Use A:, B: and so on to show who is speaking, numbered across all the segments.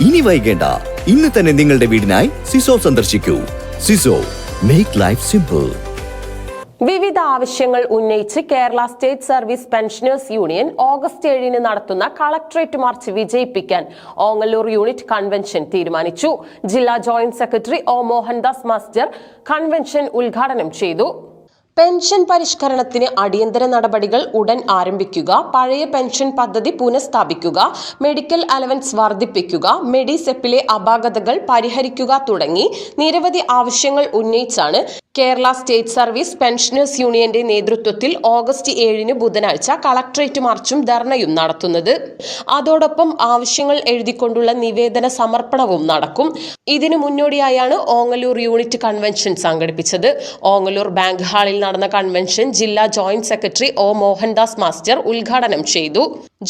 A: ഇനി വൈകേണ്ട, ഇന്ന് തന്നെ നിങ്ങളുടെ വീടിനായി സിസോ സന്ദർശിക്കൂ. സിസോ, മേക്ക് ലൈഫ് സിമ്പിൾ.
B: വിവിധ ആവശ്യങ്ങൾ ഉന്നയിച്ച് Kerala state service pensioners union August 7 നടത്തുന്ന കളക്ടറേറ്റ് മാർച്ച് വിജയിപ്പിക്കാൻ ഓങ്ങല്ലൂർ യൂണിറ്റ് കൺവെൻഷൻ തീരുമാനിച്ചു. ജില്ലാ joint secretary O Mohandas master convention ഉദ്ഘാടനം ചെയ്തു. പെൻഷൻ പരിഷ്കരണത്തിന് അടിയന്തര നടപടികൾ ഉടൻ ആരംഭിക്കുക, പഴയ പെൻഷൻ പദ്ധതി പുനഃസ്ഥാപിക്കുക, മെഡിക്കൽ അലവൻസ് വർദ്ധിപ്പിക്കുക, മെഡിസെപ്പിലെ അപാകതകൾ പരിഹരിക്കുക തുടങ്ങി നിരവധി ആവശ്യങ്ങൾ ഉന്നയിച്ചാണ് കേരള സ്റ്റേറ്റ് സർവീസ് പെൻഷനേഴ്സ് യൂണിയന്റെ നേതൃത്വത്തിൽ ഓഗസ്റ്റ് 7 ബുധനാഴ്ച കളക്ടറേറ്റ് മാർച്ചും ധർണയും നടത്തുന്നത്. അതോടൊപ്പം ആവശ്യങ്ങൾ എഴുതിക്കൊണ്ടുള്ള നിവേദന സമർപ്പണവും നടക്കും. ഇതിനു മുന്നോടിയായാണ് ഓങ്ങല്ലൂർ യൂണിറ്റ് കൺവെൻഷൻ സംഘടിപ്പിച്ചത്. ഓങ്ങല്ലൂർ ബാങ്ക് ഹാളിൽ നടന്ന കൺവെൻഷൻ ജില്ലാ joint secretary O Mohandas master ഉദ്ഘാടനം ചെയ്തു.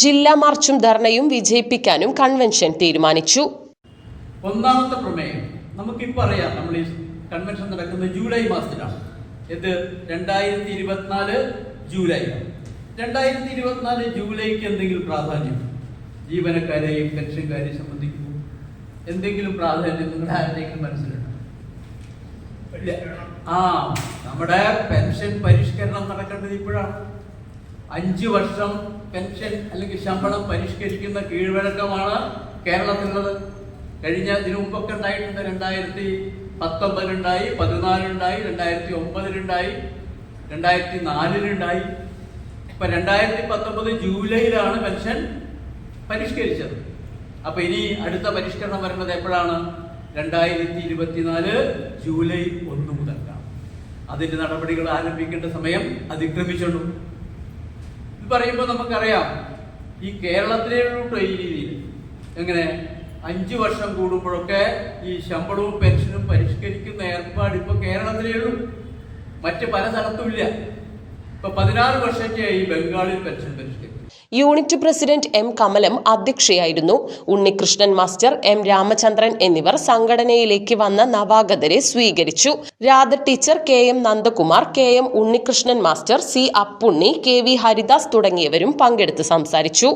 B: ജില്ലാ മാർച്ചും ധർണയും വിജയിപ്പിക്കാനും കൺവെൻഷൻ തീരുമാനിച്ചു.
C: ഒന്നാമത്തെ പ്രമേയം നമുക്കിപ്പോൾ അറിയാം, നമ്മൾ ഈ കൺവെൻഷൻ നടക്കുന്നത് ജൂലൈ മാസത്തിലാണ്. ഇത് 2024 ജൂലൈ. 2024 ജൂലൈക്ക് എന്തെങ്കിലും പ്രാധാന്യം ജീവനക്കാരെയും പെൻഷൻകാരെയും സംബന്ധിക്കുമ്പോൾ എന്തെങ്കിലും പ്രാധാന്യം നിങ്ങളുടെ ആരുടെയെങ്കിലും മനസ്സിലുണ്ടോ? നമ്മുടെ പെൻഷൻ പരിഷ്കരണം നടക്കേണ്ടത് ഇപ്പോഴാണ്. 5 വർഷം പെൻഷൻ അല്ലെങ്കിൽ ശമ്പളം പരിഷ്കരിക്കുന്ന കീഴ്വഴക്കമാണ് കേരളത്തിലുള്ളത്. കഴിഞ്ഞ ഇതിനു മുമ്പൊക്കെ ഉണ്ടായിട്ടുണ്ട്. 2019 ഉണ്ടായി, 14 ഉണ്ടായി, 2009 ഉണ്ടായി, 2004 ഉണ്ടായി. ഇപ്പൊ 2019 ജൂലൈയിലാണ് പെൻഷൻ പരിഷ്കരിച്ചത്. അപ്പൊ ഇനി അടുത്ത പരിഷ്കരണം വരുന്നത് എപ്പോഴാണ്? 2024 ജൂലൈ 1 മുതൽക്കാണ്. അതിന്റെ നടപടികൾ ആരംഭിക്കേണ്ട സമയം അതിക്രമിച്ചുള്ളൂ. ഇത് പറയുമ്പോൾ നമുക്കറിയാം, ഈ കേരളത്തിലുള്ള ഈ രീതിയിൽ എങ്ങനെ 5 വർഷം കൂടുമ്പോഴൊക്കെ ഈ ശമ്പളവും പെൻഷനും പരിഷ്കരിക്കുന്ന ഏർപ്പാട് ഇപ്പൊ കേരളത്തിലേ ഉള്ളൂ, മറ്റ് പല സ്ഥലത്തുമില്ല. ഇപ്പൊ 16 വർഷത്തെയായി ബംഗാളിൽ പെൻഷൻ പരിഷ്കരിക്കും.
B: യൂണിറ്റ് പ്രസിഡന്റ് എം കമലം അധ്യക്ഷയായിരുന്നു. ഉണ്ണികൃഷ്ണൻ മാസ്റ്റർ, എം രാമചന്ദ്രൻ എന്നിവർ സംഘടനയിലേക്ക് വന്ന നവാഗതരെ സ്വീകരിച്ചു. Radha teacher, K M Nandakumar, K M Unnikrishnan master, C Appunni, K V Haridas തുടങ്ങിയവരും പങ്കെടുത്ത് സംസാരിച്ചു.